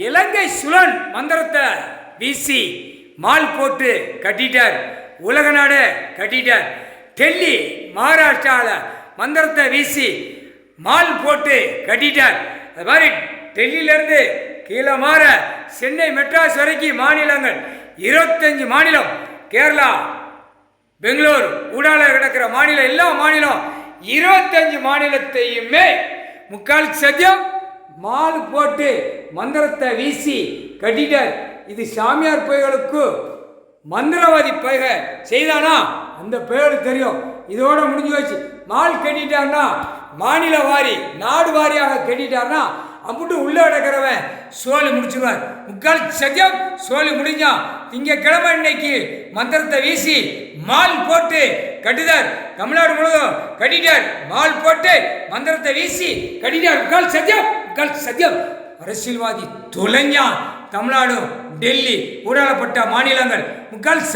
இலங்கை சுழன் மந்திரத்தை வீசி மால் போட்டு கட்டிட்டார். உலக நாடு கட்டிட்டார். டெல்லி மகாராஷ்டிராவில் மந்திரத்தை வீசி மால் போட்டு கட்டிட்டார். அது மாதிரி டெல்லியிலேருந்து கீழே மாற சென்னை மெட்ராஸ் வரைக்கும் மாநிலங்கள் 25 மாநிலம், கேரளா பெங்களூர் ஊடால கிடக்கிற மாநிலம், எல்லா மாநிலம் 25 மாநிலத்தையுமே முக்கால் சத்தியம் மால் போட்டு மந்திரத்தை வீசி கட்டிட்டார். இது சாமியார் பைகளுக்கு மந்திரவாதி பைக செய்தானா அந்த பெயருக்கு தெரியும். இதோட முடிஞ்சு வச்சு மால் கட்டிட்டார்னா மாநில வாரி நாடு வாரியாக கட்டிட்டார்னா அம்பிட்டு உள்ள அடக்கிறவன் சோழி முடிச்சுடுவார். முக்கால் சத்தியம் சோழி முடிஞ்சான். திங்கக்கிழமை இன்னைக்கு மந்திரத்தை வீசி மால் போட்டு கட்டிட்டார். தமிழ்நாடு முழுவதும் கட்டிட்டார். மால் போட்டு மந்திரத்தை வீசி கட்டிட்டார். முக்கால் சத்தியம் அரசியல்வாதி தொலைஞ்சான். தமிழ்நாடு டெல்லி ஊடாளப்பட்ட மாநிலங்கள் முக்கால்